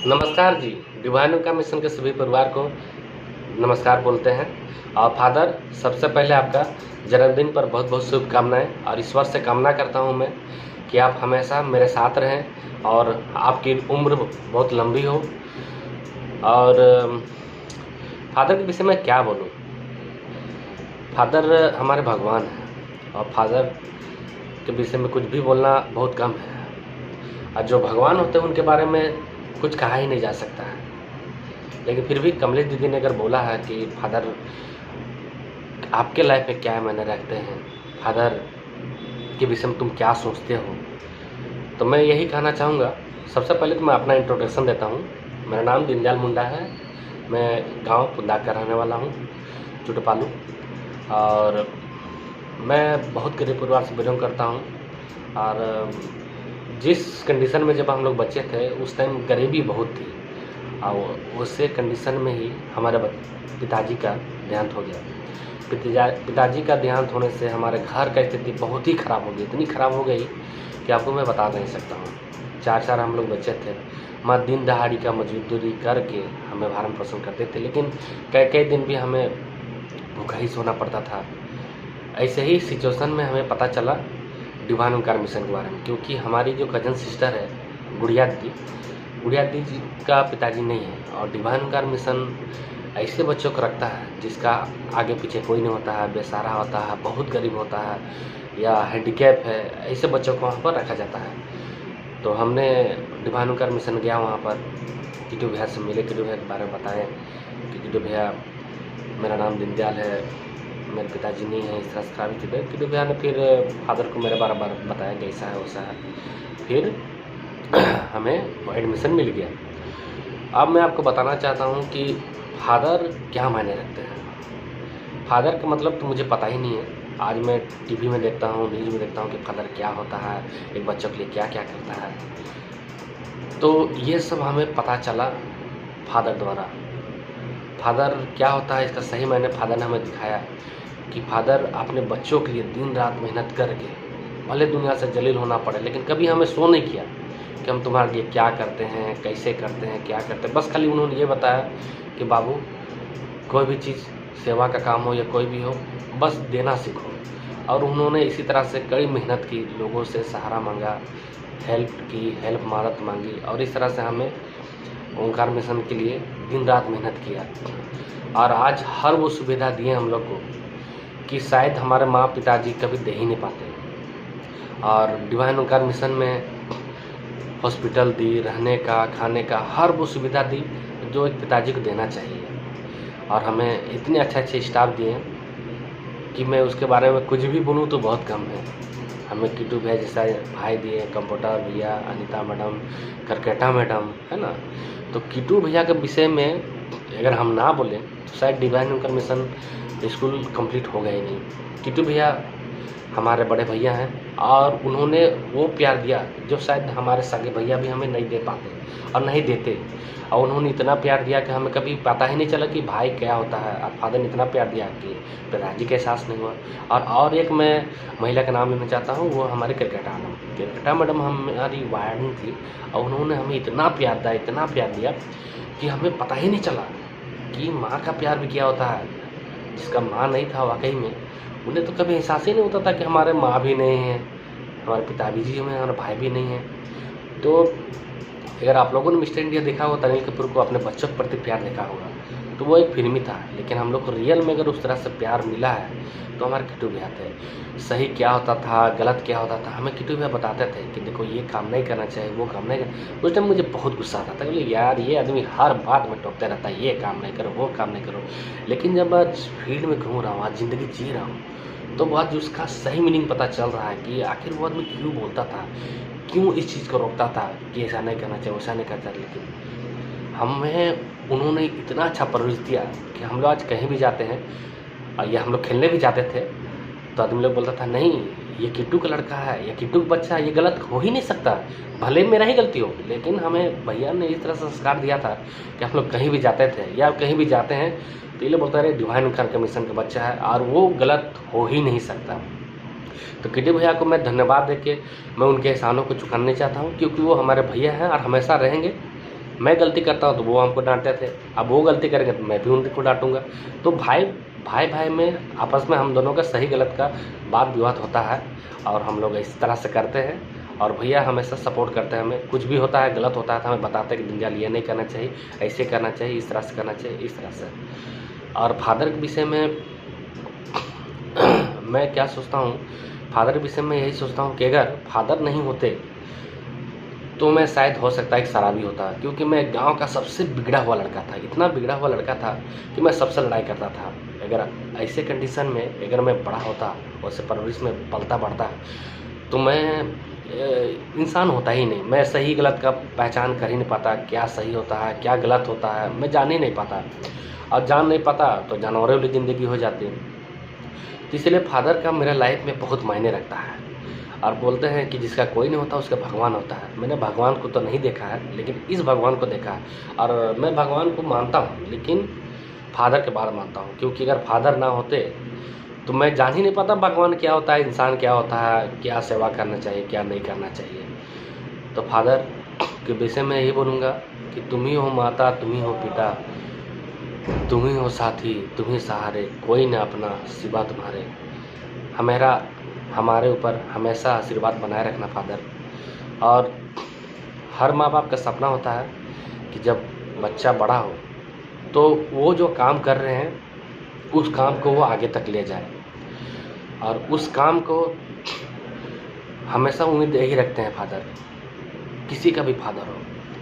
नमस्कार जी। डिवाइन का मिशन के सभी परिवार को नमस्कार बोलते हैं। और फादर, सबसे पहले आपका जन्मदिन पर बहुत बहुत शुभकामनाएं और ईश्वर से कामना करता हूं मैं कि आप हमेशा मेरे साथ रहें और आपकी उम्र बहुत लंबी हो। और फादर के विषय में क्या बोलूं। फादर हमारे भगवान हैं और फादर के विषय में कुछ भी बोलना बहुत कम है। और जो भगवान होते हैं उनके बारे में कुछ कहा ही नहीं जा सकता है। लेकिन फिर भी कमलेश दीदी ने अगर बोला है कि फादर आपके लाइफ में क्या मायने रखते हैं, फादर के विषय में तुम क्या सोचते हो, तो मैं यही कहना चाहूँगा। सबसे पहले तो मैं अपना इंट्रोडक्शन देता हूँ। मेरा नाम दीनदयाल मुंडा है। मैं गांव पुंदाक का रहने वाला हूँ, चुटपालू। और मैं बहुत गरीब परिवार से बिलोंग करता हूँ। और जिस कंडीशन में जब हम लोग बच्चे थे उस टाइम गरीबी बहुत थी और उससे कंडीशन में ही हमारे पिताजी का देहांत हो गया। पिताजी का देहांत होने से हमारे घर का स्थिति बहुत ही ख़राब हो गई, इतनी ख़राब हो गई कि आपको मैं बता नहीं सकता हूँ। चार हम लोग बच्चे थे। माँ दिन दहाड़ी का मजदूरी करके हमें भरण पोषण करते थे, लेकिन कई दिन भी हमें भूखा ही सोना पड़ता था। ऐसे ही सिचुएशन में हमें पता चला डिवाइन ओंकार मिशन के बारे में, क्योंकि हमारी जो कजन सिस्टर है गुड़िया दी जी का पिताजी नहीं है। और डिवाइन ओंकार मिशन ऐसे बच्चों को रखता है जिसका आगे पीछे कोई नहीं होता है, बेसहारा होता है, बहुत गरीब होता है या हैंडीकैप है, ऐसे बच्चों को वहाँ पर रखा जाता है। तो हमने डिवाइन ओंकार मिशन गया, वहाँ पर किटू भैया से मिले, किटू भैया के बारे में बताएं कि किटू भैया मेरा नाम दीनदयाल है, मेरे पिताजी नहीं है, इस तरह से खराबी थी। किटू भैया ने फिर फादर को मेरे बारे में बताया कि ऐसा है वैसा है। फिर हमें एडमिशन मिल गया। अब मैं आपको बताना चाहता हूँ कि फादर क्या मायने रखते हैं। फादर का मतलब तो मुझे पता ही नहीं है। आज मैं टीवी में देखता हूँ, न्यूज़ में देखता हूँ कि फादर क्या होता है, एक बच्चों के लिए क्या क्या करता है। तो ये सब हमें पता चला फादर द्वारा। फादर क्या होता है इसका सही मायने फादर ने हमें दिखाया कि फादर अपने बच्चों के लिए दिन रात मेहनत करके, भले दुनिया से जलील होना पड़े, लेकिन कभी हमें शो नहीं किया कि हम तुम्हारे लिए क्या करते हैं, कैसे करते हैं, क्या करते हैं। बस खाली उन्होंने ये बताया कि बाबू कोई भी चीज़ सेवा का काम हो या कोई भी हो, बस देना सीखो। और उन्होंने इसी तरह से कड़ी मेहनत की, लोगों से सहारा मांगा, हेल्प मदद मांगी, और इस तरह से हमें ओंकार मिशन के लिए दिन रात मेहनत किया। और आज हर वो सुविधा दिए हम लोग को कि शायद हमारे माँ पिताजी कभी दे ही नहीं पाते। और डिवाइन ओंकार मिशन में हॉस्पिटल दी, रहने का, खाने का, हर वो सुविधा दी जो एक पिताजी को देना चाहिए। और हमें इतने अच्छे स्टाफ दिए कि मैं उसके बारे में कुछ भी बोलूँ तो बहुत कम है। हमें किटू भैया जैसा भाई दिए, कंप्यूटर भैया, अनीता मैडम, करकेटा मैडम, है ना। तो किटू भैया के विषय में अगर हम ना बोलें तो शायद डिवाइन ओंकार मिशन स्कूल कंप्लीट होगा ही नहीं। किटू भैया हमारे बड़े भैया हैं और उन्होंने वो प्यार दिया जो शायद हमारे सगे भैया भी हमें नहीं दे पाते और नहीं देते। और उन्होंने इतना प्यार दिया कि हमें कभी पता ही नहीं चला कि भाई क्या होता है। और फादर ने इतना प्यार दिया कि पिताजी का एहसास नहीं हुआ। और एक मैं महिला का नाम लेना चाहता हूँ, वो हमारी क्रिकेटा मैडम हमारी वार्डन थी। और उन्होंने हमें इतना प्यार दिया कि हमें पता ही नहीं चला कि माँ का प्यार भी क्या होता है। जिसका माँ नहीं था वाकई में, उन्हें तो कभी एहसास ही नहीं होता था कि हमारे माँ भी नहीं है, हमारे पिताजी जी में, हमारे भाई भी नहीं है। तो अगर आप लोगों ने मिस्टर इंडिया देखा होगा, अनिल कपूर को अपने बच्चों के प्रति प्यार देखा होगा, तो वो एक फिल्मी था, लेकिन हम लोग को रियल में अगर उस तरह से प्यार मिला है तो हमारे किटू भैया थे। सही क्या होता था, गलत क्या होता था, हमें किटू भैया बताते थे कि देखो ये काम नहीं करना चाहिए, वो काम नहीं करना। उस टाइम मुझे बहुत गुस्सा आता था, बोले यार ये आदमी हर बात में टोकते रहता है, ये काम नहीं करो, वो काम नहीं करो। लेकिन जब आज फील्ड में घूम रहा हूँ, आज ज़िंदगी जी रहा हूँ, तो आज उसका सही मीनिंग पता चल रहा है कि आखिर वो आदमी क्यों बोलता था, क्यों इस चीज़ को रोकता था कि ऐसा नहीं करना चाहिए, वैसा नहीं करता। लेकिन हमें उन्होंने इतना अच्छा परवरिश दिया कि हम लोग आज कहीं भी जाते हैं, या हम लोग खेलने भी जाते थे तो आदमी लोग बोलता था नहीं ये किट्टू का लड़का है या किट्टू का बच्चा है, ये गलत हो ही नहीं सकता, भले मेरा ही गलती हो। लेकिन हमें भैया ने इस तरह से संस्कार दिया था कि हम लोग कहीं भी जाते थे या कहीं भी जाते हैं तो ये बोलता रहे डिवाइन ओंकार के मिशन का बच्चा है और वो गलत हो ही नहीं सकता। तो किट्टू भैया को मैं धन्यवाद देके मैं उनके एहसानों को चुकाने चाहता हूँ, क्योंकि वो हमारे भैया हैं और हमेशा रहेंगे। मैं गलती करता हूँ तो वो हमको डांटते थे, अब वो गलती करेंगे तो मैं भी उनको डांटूंगा। तो भाई भाई भाई में आपस में हम दोनों का सही गलत का वाद विवाद होता है और हम लोग इस तरह से करते हैं। और भैया हमेशा सपोर्ट करते हैं हमें, कुछ भी होता है गलत होता है तो हमें बताते हैं कि दीनदयाल ये नहीं करना चाहिए, ऐसे करना चाहिए, इस तरह से करना चाहिए, इस तरह से। और फादर के विषय में मैं क्या सोचता हूँ, फादर के विषय में यही सोचता हूँ कि अगर फादर नहीं होते तो मैं शायद हो सकता है एक शराबी होता, क्योंकि मैं गांव का सबसे बिगड़ा हुआ लड़का था, इतना बिगड़ा हुआ लड़का था कि मैं सबसे लड़ाई करता था। अगर ऐसे कंडीशन में अगर मैं बड़ा होता, वैसे परवरिश में पलता बढ़ता, तो मैं इंसान होता ही नहीं। मैं सही गलत का पहचान कर ही नहीं पाता, क्या सही होता है क्या गलत होता है मैं जान ही नहीं पाता, और जान नहीं पाता तो जानवरों वाली ज़िंदगी हो जाती। तो इसलिए फादर का मेरा लाइफ में बहुत मायने रखता है। और बोलते हैं कि जिसका कोई नहीं होता उसका भगवान होता है। मैंने भगवान को तो नहीं देखा है, लेकिन इस भगवान को देखा है। और मैं भगवान को मानता हूँ, लेकिन फादर के बाद मानता हूँ, क्योंकि अगर फादर ना होते तो मैं जान ही नहीं पाता भगवान क्या होता है, इंसान क्या होता है, क्या सेवा करना चाहिए क्या नहीं करना चाहिए। तो फादर के विषय में यही बोलूँगा कि तुम ही हो माता, तुम ही हो पिता, तुम ही हो साथी, तुम ही सहारे, कोई न अपना सिवा तुम्हारे। हमारे ऊपर हमेशा आशीर्वाद बनाए रखना फादर। और हर माँ बाप का सपना होता है कि जब बच्चा बड़ा हो तो वो जो काम कर रहे हैं उस काम को वो आगे तक ले जाए, और उस काम को हमेशा उम्मीद यही रखते हैं फादर, किसी का भी फादर हो।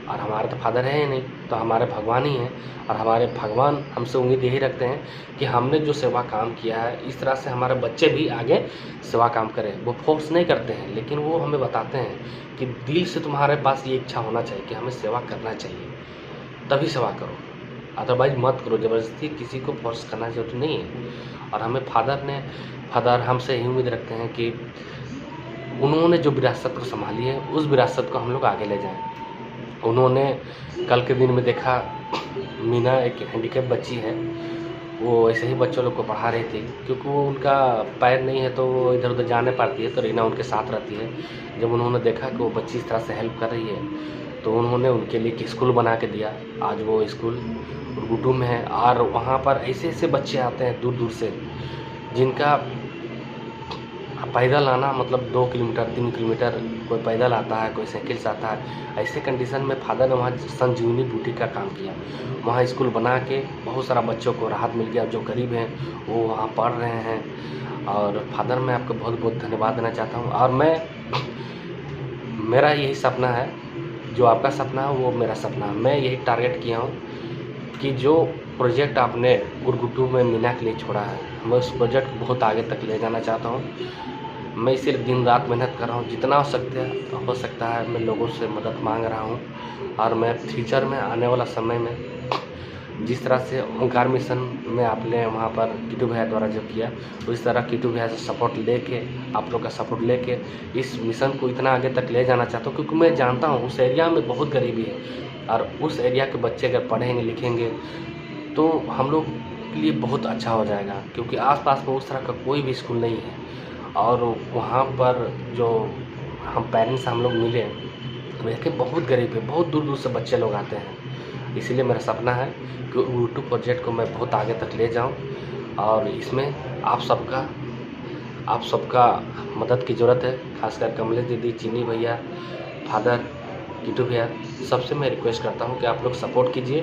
और हमारे तो फादर है ही नहीं, तो हमारे भगवान ही हैं। और हमारे भगवान हमसे उम्मीद यही रखते हैं कि हमने जो सेवा काम किया है इस तरह से हमारे बच्चे भी आगे सेवा काम करें। वो फोर्स नहीं करते हैं, लेकिन वो हमें बताते हैं कि दिल से तुम्हारे पास ये इच्छा होना चाहिए कि हमें सेवा करना चाहिए, तभी सेवा करो, अदरवाइज मत करो। ज़बरदस्ती किसी को फोर्स करना जरूरी नहीं है। और हमें फादर हमसे यही उम्मीद रखते हैं कि उन्होंने जो विरासत को संभाली है उस विरासत को हम लोग आगे ले जाएं। उन्होंने कल के दिन में देखा, मीना एक हैंडीकैप बच्ची है, वो ऐसे ही बच्चों लोग को पढ़ा रही थी, क्योंकि वो उनका पैर नहीं है तो वो इधर उधर जा नहीं पाती है, तो रीना उनके साथ रहती है। जब उन्होंने देखा कि वो बच्ची इस तरह से हेल्प कर रही है तो उन्होंने उनके लिए एक स्कूल बना के दिया। आज वो स्कूल उर्गुटू में है, और वहाँ पर ऐसे ऐसे बच्चे आते हैं दूर दूर से जिनका पैदल आना मतलब 2 किलोमीटर 3 किलोमीटर, कोई पैदल आता है, कोई साइकिल से आता है। ऐसे कंडीशन में फादर ने वहाँ संजीवनी बूटी का काम किया, वहाँ स्कूल बना के बहुत सारा बच्चों को राहत मिल गया, जो गरीब हैं वो वहाँ पढ़ रहे हैं। और फादर मैं आपको बहुत बहुत धन्यवाद देना चाहता हूँ। और मेरा यही सपना है, जो आपका सपना है वो मेरा सपना है। मैं यही टारगेट किया हूँ कि जो प्रोजेक्ट आपने उर्गुटू में मीना के लिए छोड़ा है, मैं उस प्रोजेक्ट को बहुत आगे तक ले जाना चाहता हूँ। मैं सिर्फ दिन रात मेहनत कर रहा हूँ, जितना हो सकता है मैं लोगों से मदद मांग रहा हूँ। और मैं फ्यूचर में आने वाला समय में जिस तरह से ओंकार मिशन में आपने वहाँ पर किटू भैया द्वारा जो किया, तो इस तरह किटू भैया से सपोर्ट लेके, आप लोग का सपोर्ट लेके इस मिशन को इतना आगे तक ले जाना चाहता हूँ। क्योंकि मैं जानता हूँ उस एरिया में बहुत गरीबी है, और उस एरिया के बच्चे अगर पढ़ेंगे लिखेंगे तो हम लोग के लिए बहुत अच्छा हो जाएगा, क्योंकि आसपास में उस तरह का कोई भी स्कूल नहीं है। और वहाँ पर जो हम पेरेंट्स हम लोग मिले तो देखे बहुत गरीब है, बहुत दूर दूर से बच्चे लोग आते हैं। इसलिए मेरा सपना है कि यूट्यूब प्रोजेक्ट को मैं बहुत आगे तक ले जाऊं, और इसमें आप सबका मदद की ज़रूरत है। खासकर कमलेश दीदी, चीनी भैया, फादर, किटू भैया, सबसे मैं रिक्वेस्ट करता हूं कि आप लोग सपोर्ट कीजिए।